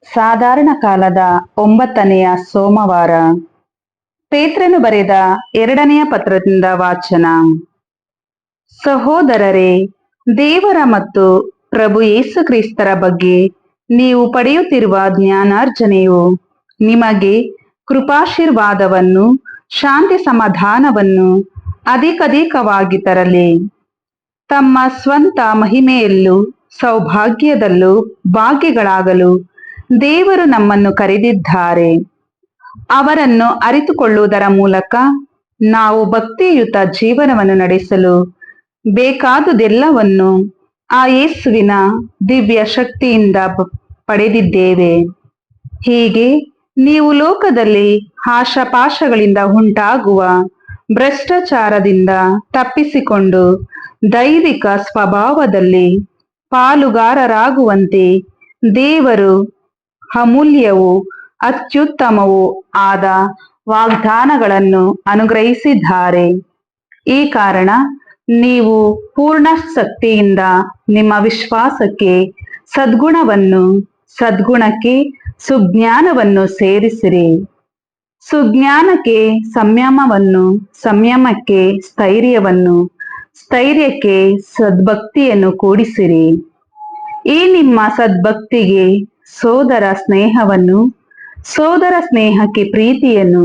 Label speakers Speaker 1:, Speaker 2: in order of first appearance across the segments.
Speaker 1: ಸಾಧಾರಣ ಕಾಲದ 9ನೆಯ ಸೋಮವಾರ. ಪೇತ್ರನು ಬರೆದ 2ನೆಯ ಪತ್ರದಿಂದ ವಾಚನ. ಸಹೋದರರೇ, ದೇವರ ಮತ್ತು ಪ್ರಭು ಯೇಸು ಕ್ರಿಸ್ತರ ಬಗ್ಗೆ ನೀವು ಪಡೆಯುತ್ತಿರುವ ಜ್ಞಾನಾರ್ಜನೆಯು ನಿಮಗೆ ಕೃಪಾಶೀರ್ವಾದವನ್ನು, ಶಾಂತಿ ಸಮಾಧಾನವನ್ನು ಅಧಿಕವಾಗಿ ತರಲಿ. ತಮ್ಮ ಸ್ವಂತ ಮಹಿಮೆಯಲ್ಲೂ ಸೌಭಾಗ್ಯದಲ್ಲೂ ಭಾಗ್ಯಗಳಾಗಲು ದೇವರು ನಮ್ಮನ್ನು ಕರೆದಿದ್ದಾರೆ. ಅವರನ್ನು ಅರಿತುಕೊಳ್ಳುವುದರ ಮೂಲಕ ನಾವು ಭಕ್ತಿಯುತ ಜೀವನವನ್ನು ನಡೆಸಲು ಬೇಕಾದುದೆಲ್ಲವನ್ನು ಆ ಯೇಸುವಿನ ದಿವ್ಯ ಶಕ್ತಿಯಿಂದ ಪಡೆದಿದ್ದೇವೆ. ಹೀಗೆ ನೀವು ಲೋಕದಲ್ಲಿ ಆಶಾಪಾಶಗಳಿಂದ ಉಂಟಾಗುವ ಭ್ರಷ್ಟಾಚಾರದಿಂದ ತಪ್ಪಿಸಿಕೊಂಡು ದೈವಿಕ ಸ್ವಭಾವದಲ್ಲಿ ಪಾಲುಗಾರರಾಗುವಂತೆ ದೇವರು ಅಮೂಲ್ಯವೂ ಅತ್ಯುತ್ತಮವೂ ಆದ ವಾಗ್ದಾನಗಳನ್ನು ಅನುಗ್ರಹಿಸಿದ್ದಾರೆ. ಈ ಕಾರಣ ನೀವು ಪೂರ್ಣ ಶಕ್ತಿಯಿಂದ ನಿಮ್ಮ ವಿಶ್ವಾಸಕ್ಕೆ ಸದ್ಗುಣವನ್ನು, ಸದ್ಗುಣಕ್ಕೆ ಸುಜ್ಞಾನವನ್ನು ಸೇರಿಸಿರಿ, ಸುಜ್ಞಾನಕ್ಕೆ ಸಂಯಮವನ್ನು, ಸಂಯಮಕ್ಕೆ ಸ್ಥೈರ್ಯವನ್ನು, ಸ್ಥೈರ್ಯಕ್ಕೆ ಸದ್ಭಕ್ತಿಯನ್ನು ಕೂಡಿಸಿರಿ. ಈ ನಿಮ್ಮ ಸದ್ಭಕ್ತಿಗೆ ಸೋದರ ಸ್ನೇಹವನ್ನು, ಸೋದರ ಸ್ನೇಹಕ್ಕೆ ಪ್ರೀತಿಯನ್ನು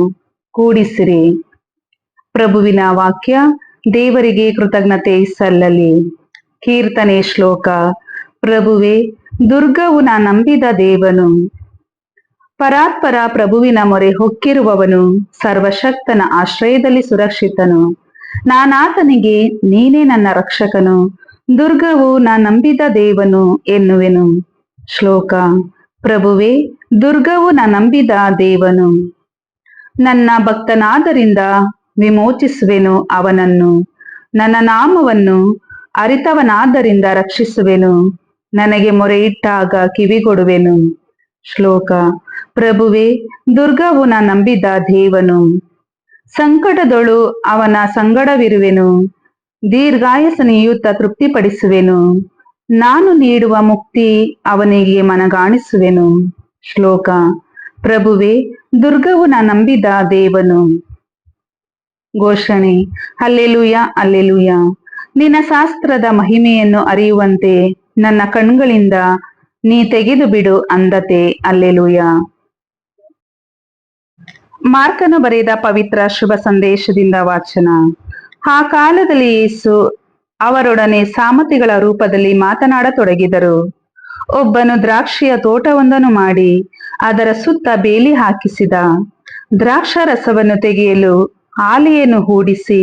Speaker 1: ಕೂಡಿಸಿರಿ. ಪ್ರಭುವಿನ ವಾಕ್ಯ. ದೇವರಿಗೆ ಕೃತಜ್ಞತೆ ಸಲ್ಲಲಿ. ಕೀರ್ತನೆ ಶ್ಲೋಕ. ಪ್ರಭುವೇ, ದುರ್ಗವು ನಾ ನಂಬಿದ ದೇವನು, ಪರಾತ್ಪರ ಪ್ರಭುವಿನ ಮೊರೆ ಹೊಕ್ಕಿರುವವನು, ಸರ್ವಶಕ್ತನ ಆಶ್ರಯದಲ್ಲಿ ಸುರಕ್ಷಿತನು. ನಾನಾತನಿಗೆ ನೀನೇ ನನ್ನ ರಕ್ಷಕನು, ದುರ್ಗವು ನಾ ನಂಬಿದ ದೇವನು ಎನ್ನುವೆನು. ಶ್ಲೋಕ. ಪ್ರಭುವೇ, ದುರ್ಗವು ನಾ ನಂಬಿದ ದೇವನು, ನನ್ನ ಭಕ್ತನಾದರಿಂದ ವಿಮೋಚಿಸುವೆನು ಅವನನ್ನು. ನನ್ನ ನಾಮವನ್ನು ಅರಿತವನಾದರಿಂದ ರಕ್ಷಿಸುವೆನು, ನನಗೆ ಮೊರೆಯಿಟ್ಟಾಗ ಕಿವಿಗೊಡುವೆನು. ಶ್ಲೋಕ. ಪ್ರಭುವೇ, ದುರ್ಗವು ನಾ ನಂಬಿದ ದೇವನು, ಸಂಕಟದೊಳು ಅವನ ಸಂಗಡವಿರುವೆನು, ದೀರ್ಘಾಯಸ ನೀಯುತ್ತ ತೃಪ್ತಿಪಡಿಸುವೆನು, ನಾನು ನೀಡುವ ಮುಕ್ತಿ ಅವನಿಗೆ ಮನಗಾಣಿಸುವೆನು. ಶ್ಲೋಕ. ಪ್ರಭುವೇ, ದುರ್ಗವು ನಾ ನಂಬಿದ ದೇವನು. ಘೋಷಣೆ. Hallelujah, hallelujah. ನಿನ್ನ ಶಾಸ್ತ್ರದ ಮಹಿಮೆಯನ್ನು ಅರಿಯುವಂತೆ ನನ್ನ ಕಣ್ಗಳಿಂದ ನೀ ತೆಗೆದು ಬಿಡು ಅಂಧತೆ. ಹಲ್ಲೆಲೂಯಾ. ಮಾರ್ಕನು ಬರೆದ ಪವಿತ್ರ ಶುಭ ಸಂದೇಶದಿಂದ ವಾಚನ. ಆ ಕಾಲದಲ್ಲಿ ಯೇಸು ಅವರೊಡನೆ ಸಾಮರ್ಥಿಗಳ ರೂಪದಲ್ಲಿ ಮಾತನಾಡತೊಡಗಿದರು. ಒಬ್ಬನು ದ್ರಾಕ್ಷಿಯ ತೋಟವೊಂದನ್ನು ಮಾಡಿ ಅದರ ಸುತ್ತ ಬೇಲಿ ಹಾಕಿಸಿದ. ದ್ರಾಕ್ಷಾರಸವನ್ನು ತೆಗೆಯಲು ಆಲೆಯನ್ನು ಹೂಡಿಸಿ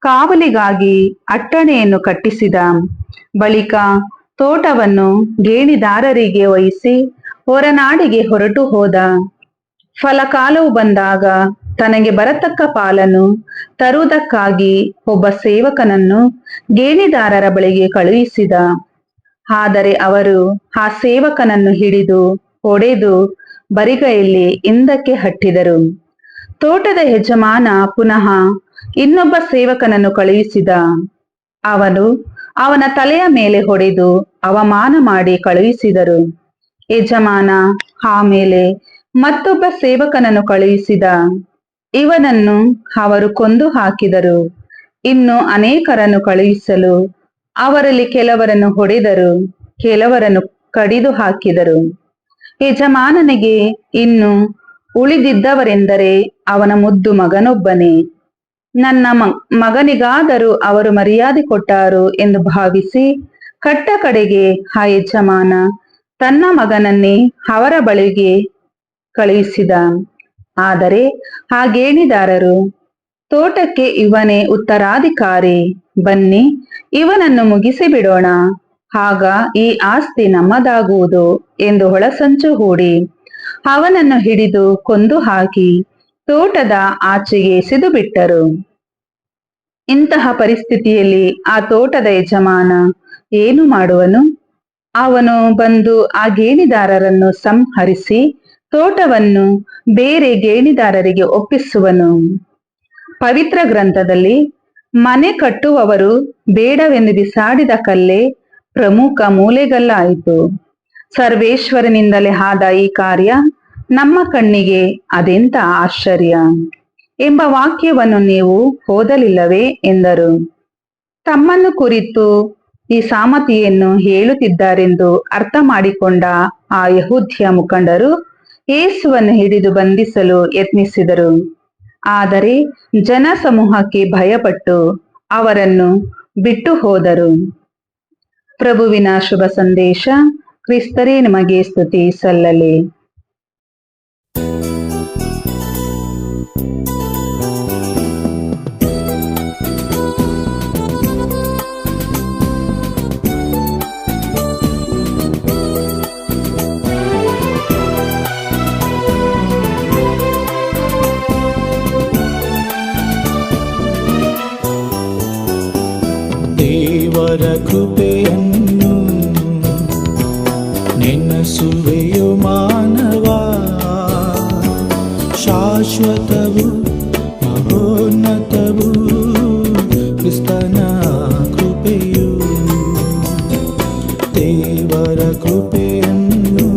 Speaker 1: ಕಾವಲಿಗಾಗಿ ಅಟ್ಟಣೆಯನ್ನು ಕಟ್ಟಿಸಿದ. ಬಳಿಕ ತೋಟವನ್ನು ಗೇಣಿದಾರರಿಗೆ ವಹಿಸಿ ಹೊರನಾಡಿಗೆ ಹೊರಟು ಹೋದ. ಫಲಕಾಲವು ಬಂದಾಗ ತನಗೆ ಬರತಕ್ಕ ಪಾಲನ್ನು ತರುವುದಕ್ಕಾಗಿ ಒಬ್ಬ ಸೇವಕನನ್ನು ಗೇಣಿದಾರರ ಬಳಿಗೆ ಕಳುಹಿಸಿದ. ಆದರೆ ಅವರು ಆ ಸೇವಕನನ್ನು ಹಿಡಿದು ಹೊಡೆದು ಬರಿಗೈಯಲ್ಲಿ ಹಿಂದಕ್ಕೆ ಹಟ್ಟಿದರು. ತೋಟದ ಯಜಮಾನ ಪುನಃ ಇನ್ನೊಬ್ಬ ಸೇವಕನನ್ನು ಕಳುಹಿಸಿದ. ಅವನು ಅವನ ತಲೆಯ ಮೇಲೆ ಹೊಡೆದು ಅವಮಾನ ಮಾಡಿ ಕಳುಹಿಸಿದರು. ಯಜಮಾನ ಆಮೇಲೆ ಮತ್ತೊಬ್ಬ ಸೇವಕನನ್ನು ಕಳುಹಿಸಿದ. ಇವನನ್ನು ಅವರು ಕೊಂದು ಹಾಕಿದರು. ಇನ್ನು ಅನೇಕರನ್ನು ಕಳುಹಿಸಲು ಅವರಲ್ಲಿ ಕೆಲವರನ್ನು ಹೊಡೆದರು, ಕೆಲವರನ್ನು ಕಡಿದು ಹಾಕಿದರು. ಯಜಮಾನನಿಗೆ ಇನ್ನು ಉಳಿದಿದ್ದವರೆಂದರೆ ಅವನ ಮುದ್ದು ಮಗನೊಬ್ಬನೇ. ನನ್ನ ಮಗನಿಗಾದರೂ ಅವರು ಮರ್ಯಾದೆ ಕೊಟ್ಟಾರು ಎಂದು ಭಾವಿಸಿ ಕಟ್ಟ ಕಡೆಗೆ ಆ ಯಜಮಾನ ತನ್ನ ಮಗನನ್ನೇ ಅವರ ಬಳಿಗೆ ಕಳುಹಿಸಿದ. ಆದರೆ ಆ ಗೇಣಿದಾರರು, ತೋಟಕ್ಕೆ ಇವನೇ ಉತ್ತರಾಧಿಕಾರಿ, ಬನ್ನಿ ಇವನನ್ನು ಮುಗಿಸಿ ಬಿಡೋಣ, ಆಗ ಈ ಆಸ್ತಿ ನಮ್ಮದಾಗುವುದು ಎಂದು ಒಳಸಂಚು ಹೂಡಿ ಅವನನ್ನು ಹಿಡಿದು ಕೊಂದು ಹಾಕಿ ತೋಟದ ಆಚೆಗೆ ಎಸೆದು ಬಿಟ್ಟರು. ಇಂತಹ ಪರಿಸ್ಥಿತಿಯಲ್ಲಿ ಆ ತೋಟದ ಯಜಮಾನ ಏನು ಮಾಡುವನು? ಅವನು ಬಂದು ಆ ಗೇಣಿದಾರರನ್ನು ಸಂಹರಿಸಿ ತೋಟವನ್ನು ಬೇರೆ ಗೇಣಿದಾರರಿಗೆ ಒಪ್ಪಿಸುವನು. ಪವಿತ್ರ ಗ್ರಂಥದಲ್ಲಿ ಮನೆ ಕಟ್ಟುವವರು ಬೇಡವೆಂದು ಬಿಸಾಡಿದ ಕಲ್ಲೇ ಪ್ರಮುಖ ಮೂಲೆಗಲ್ಲಾಯಿತು. ಸರ್ವೇಶ್ವರನಿಂದಲೇ ಆದ ಈ ಕಾರ್ಯ ನಮ್ಮ ಕಣ್ಣಿಗೆ ಅದೆಂತ ಆಶ್ಚರ್ಯ ಎಂಬ ವಾಕ್ಯವನ್ನು ನೀವು ಓದಲಿಲ್ಲವೇ ಎಂದರು. ತಮ್ಮನ್ನು ಕುರಿತು ಈ ಸಾಮತಿಯನ್ನು ಹೇಳುತ್ತಿದ್ದಾರೆಂದು ಅರ್ಥ ಮಾಡಿಕೊಂಡ ಆ ಯಹೂದ್ಯ ಮುಖಂಡರು ಯೇಸುವನ್ನು ಹಿಡಿದು ಬಂಧಿಸಲು ಯತ್ನಿಸಿದರು. ಆದರೆ ಜನಸಮೂಹಕ್ಕೆ ಭಯಪಟ್ಟು ಅವರನ್ನು ಬಿಟ್ಟು ಹೋದರು. ಪ್ರಭುವಿನ ಶುಭ ಸಂದೇಶ. ಕ್ರಿಸ್ತರೇ ನಿಮಗೆ ಸ್ತುತಿ ಸಲ್ಲಲಿ.
Speaker 2: ದೇವರ ಕೃಪೆಯನ್ನು ನೆನಸುವೆಯೋ ಮಾನವ, ಶಾಶ್ವತವು ಮಹೋನ್ನತವು ಕ್ರಿಸ್ತನ ಕೃಪೆಯು. ದೇವರ ಕೃಪೆಯನ್ನು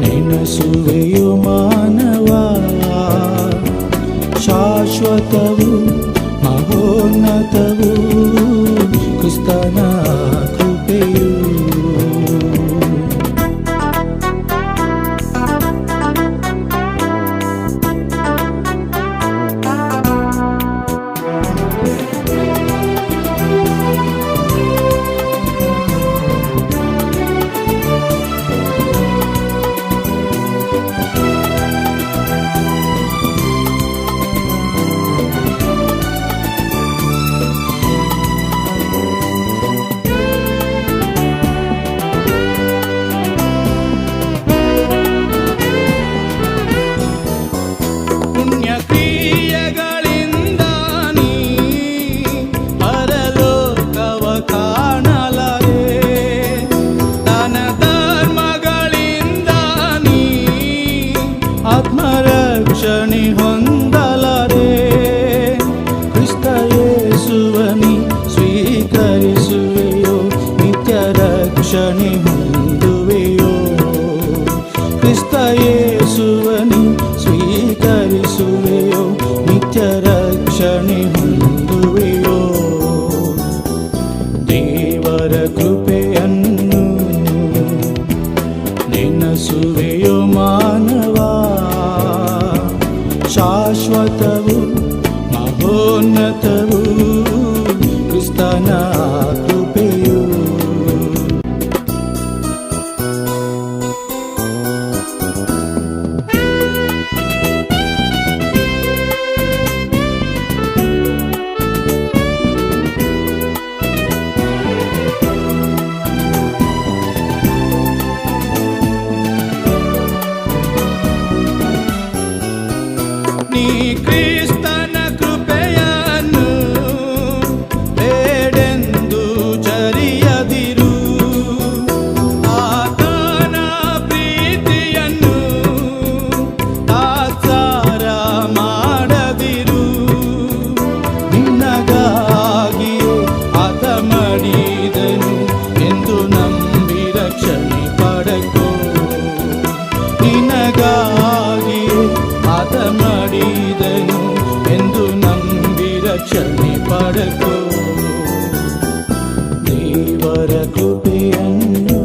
Speaker 2: ನೆನಸುವೆಯೋ ಮಾನವ, ಶಾಶ್ವತವು ಮಹೋನ್ನತವು ಕ್ರಿಸ್ತನ ಕೃಪೆಯು. ಆತ್ಮರಕ್ಷಣೆ ಹೊಂದಲಾರೆ. ಕ್ರಿಸ್ತ ಯೇಸುವನಿ ಸ್ವೀಕರಿಸುವೆಯೋ, ನಿತ್ಯ ರಕ್ಷಣೆ ಹೊಂದುವೆಯೋ. ಕ್ರಿಸ್ತ ಯೇಸುವನಿ ಸ್ವೀಕರಿಸುವೆಯೋ, ನಿತ್ಯ ರಕ್ಷಣೆ ಹೊಂದುವೆಯೋ. ದೇವರ ಕೃಪೆಯನ್ನು ನೆನಸುವೆಯೋ ಮಾನವ, ಶಾಶ್ವತವು ಮಹೋನ್ನತವು ಕ್ರಿಸ್ತನ ಕೃಪೆಯು. ನೀ ಕ್ರಿಸ್ತನ ಕೃಪೆಯನ್ನು ಬೇಡೆಂದು ಜರಿಯದಿರು, ಆತನ ಪ್ರೀತಿಯನ್ನು ತಾತ್ಸಾರ ಮಾಡದಿರು. ನಿನ್ನಗಾಗಿಯೇ ಆತ ಮಾಡಿದನು ಎಂದು ನಂಬಿ ರಕ್ಷಣೆ ಪಡಕೋ. ನಿನಗಾಗಿಯೇ ಆತ ಮಾಡಿದನು ಎಂದು ನಂಬಿ ರಕ್ಷಣೆ ಪಡಕೋ. ದೇವರ ಕೃಪೆಯನ್ನು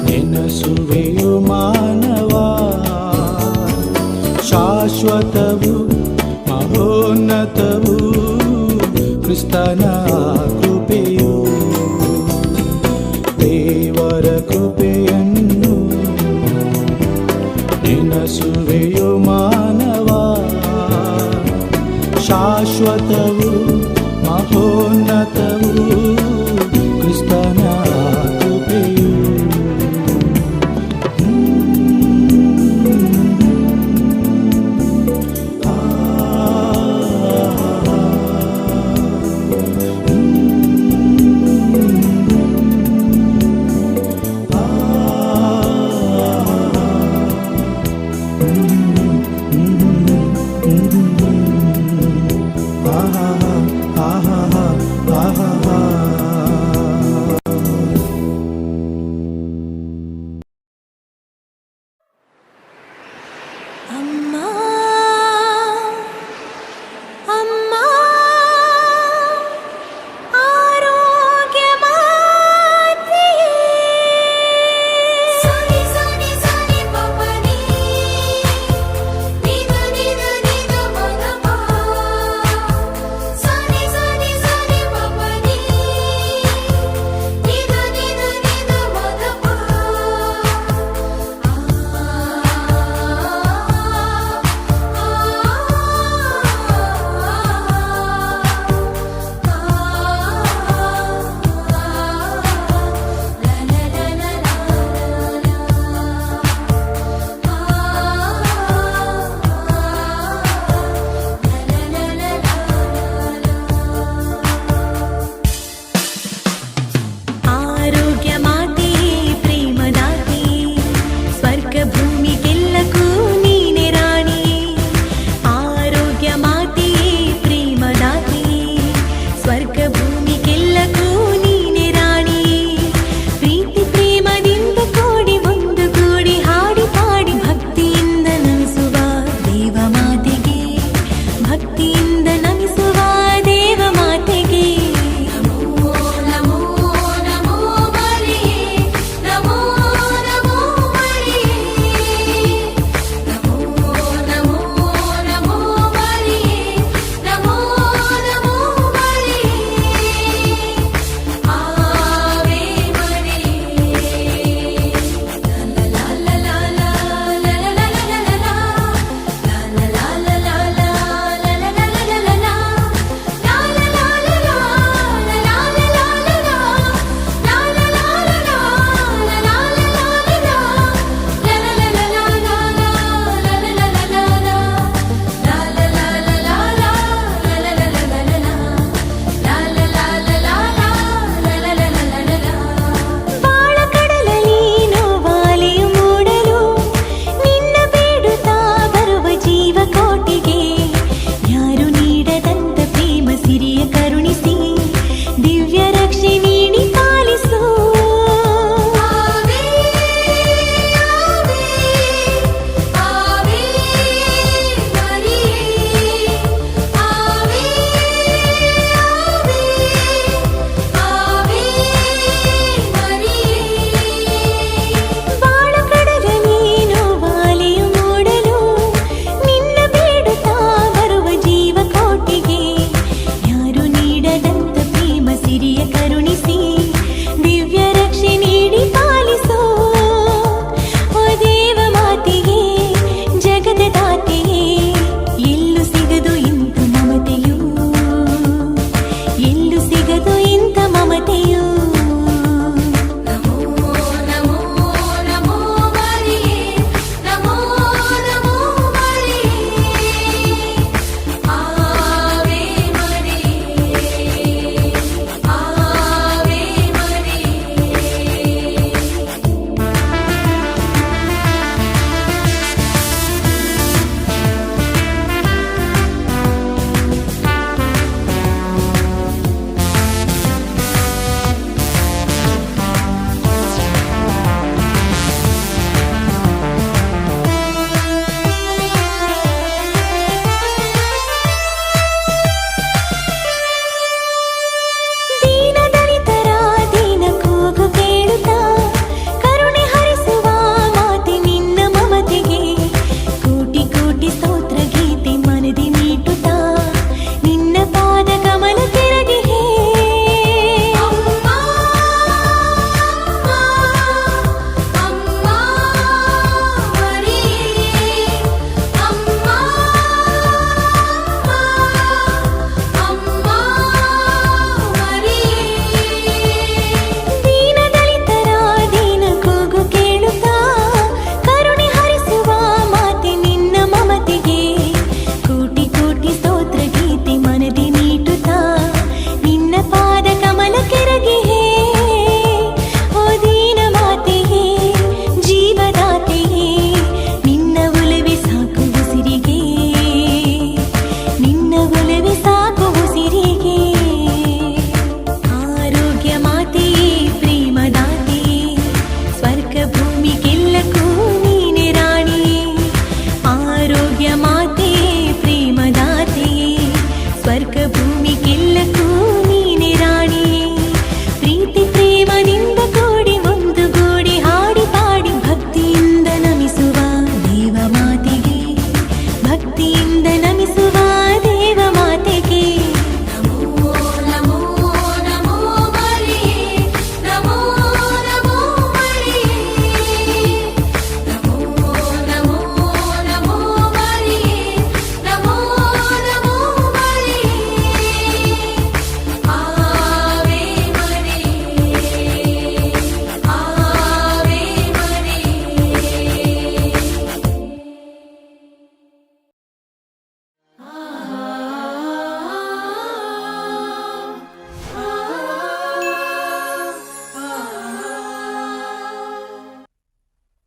Speaker 2: ನೆನಸುವೆಯೋ ಮಾನವ, ಶಾಶ್ವತವು ಮಹೋನ್ನತವು ಕ್ರಿಸ್ತನ ಕೃಪೆಯು. ದೇವರ ಕೃಪೆಯನ್ನು ನೆನಸುವೆಯೋ ಮಾನವ, ಶಾಶ್ವತವು ಮಹೋನ್ನತವು ಕ್ರಿಸ್ತನ ಕೃಪೆಯು.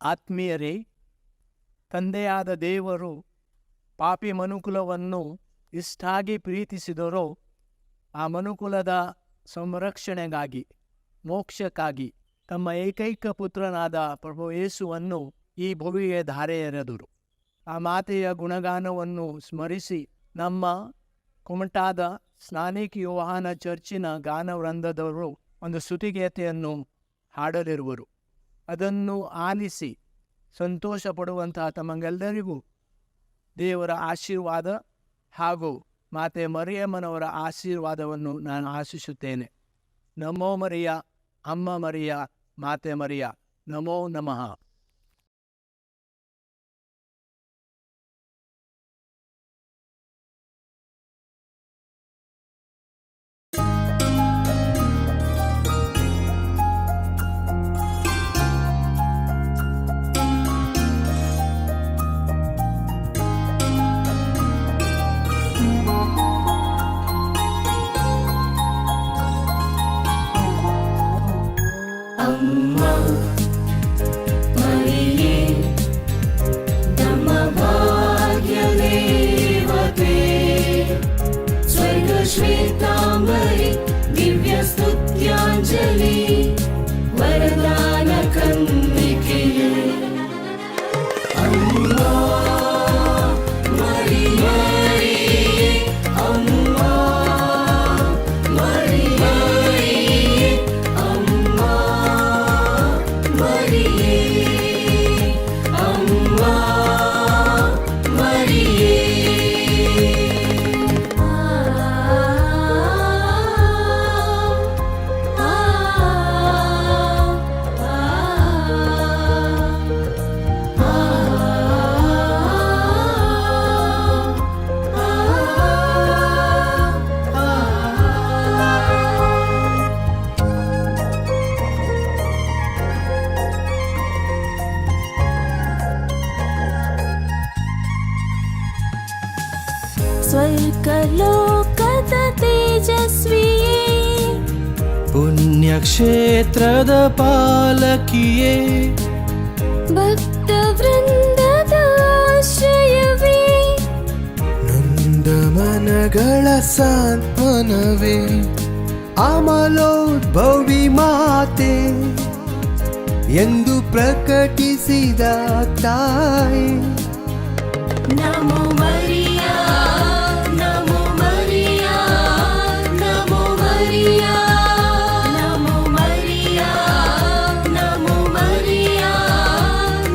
Speaker 3: ಆತ್ಮೀಯರೇ, ತಂದೆಯಾದ ದೇವರು ಪಾಪಿ ಮನುಕುಲವನ್ನು ಇಷ್ಟಾಗಿ ಪ್ರೀತಿಸಿದರೋ ಆ ಮನುಕುಲದ ಸಂರಕ್ಷಣೆಗಾಗಿ, ಮೋಕ್ಷಕ್ಕಾಗಿ ತಮ್ಮ ಏಕೈಕ ಪುತ್ರನಾದ ಪ್ರಭು ಯೇಸುವನ್ನು ಈ ಭುವಿಗೆ ಧಾರೆ ಎರೆದರು. ಆ ಮಾತೆಯ ಗುಣಗಾನವನ್ನು ಸ್ಮರಿಸಿ ನಮ್ಮ ಕುಮಟಾದ ಸ್ನಾನಿಕ್ ಯೋಹಾನ ಚರ್ಚಿನ ಗಾನವೃಂದದವರು ಒಂದು ಸ್ತುತಿಗೀತೆಯನ್ನು ಹಾಡಲಿರುವರು. ಅದನ್ನು ಆಲಿಸಿ ಸಂತೋಷ ಪಡುವಂತಹ ತಮಗೆಲ್ಲರಿಗೂ ದೇವರ ಆಶೀರ್ವಾದ ಹಾಗೂ ಮಾತೆ ಮರಿಯಮ್ಮನವರ ಆಶೀರ್ವಾದವನ್ನು ನಾನು ಆಶಿಸುತ್ತೇನೆ. ನಮೋ ಮರಿಯ, ಅಮ್ಮ ಮರಿಯ, ಮಾತೆ ಮರಿಯ, ನಮೋ ನಮಃ.
Speaker 4: श्वेतांबरी दिव्यस्तुत्यांजलि वरदान कन्निके अम्मा मरिये, अम्मा मरिये, अम्मा मरिये, अम्मा मरिये. ಸ್ವರ್ಗಲೋಕದ ತೇಜಸ್ವಿಯೇ,
Speaker 2: ಪುಣ್ಯಕ್ಷೇತ್ರದ ಪಾಲಕಿಯೇ,
Speaker 4: ಭಕ್ತ ವೃಂದದ ಆಶ್ರಯವೇ,
Speaker 2: ನೊಂದ ಮನಗಳ ಸಾಂತ್ವನವೇ, ಅಮಲೋದ್ಭವಿ ಮಾತೆ ಎಂದು ಪ್ರಕಟಿಸಿದ ತಾಯಿ.
Speaker 4: ನಮೋ ಮರಿಯಾ, ನಮೋ ಮರಿಯಾ, ನಮೋ ಮರಿಯಾ, ನಮೋ ಮರಿಯಾ, ನಮೋ ಮರಿಯಾ,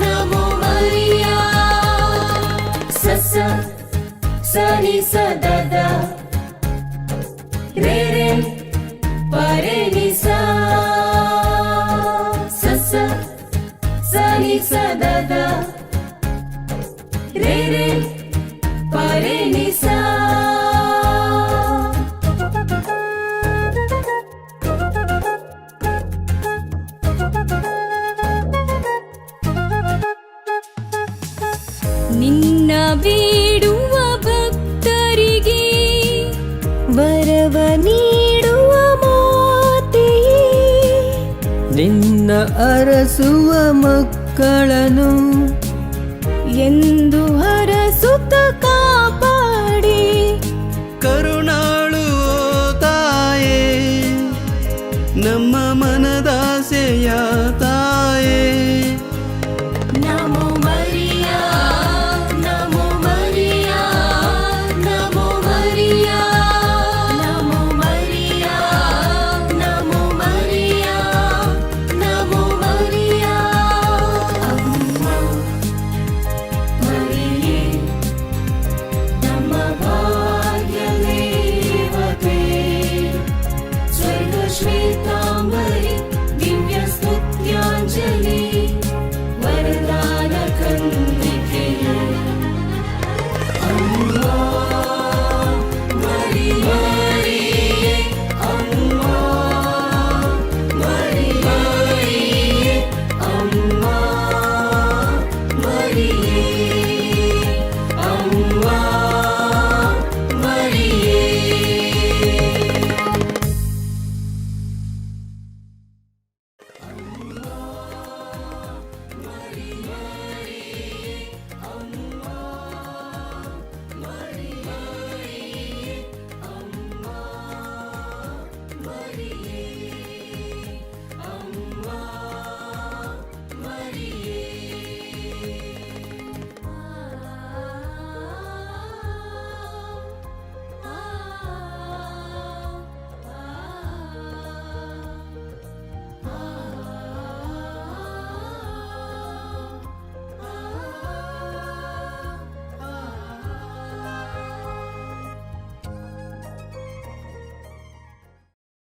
Speaker 4: ನಮೋ ಮರಿಯಾ. ಸಸ ಸನಿ ಸದದ ರೇ ರೇ ಪರೆ ನಿ ಸಾ, ಸಸ ಸನಿ ಸದದ ರೇ ರೇ ಪರೆ ನಿ ಸಾ. ನಿನ್ನ ಬೇಡುವ ಭಕ್ತರಿಗೆ ವರವ ನೀಡುವ ಮಾತೆಯೇ,
Speaker 5: ನಿನ್ನ ಅರಸುವ ಮಕ್ಕಳನ್ನು
Speaker 4: ಎಂದು ಹರಸುತ್ತ ಕಾಪಾಡಿ
Speaker 2: ಕರು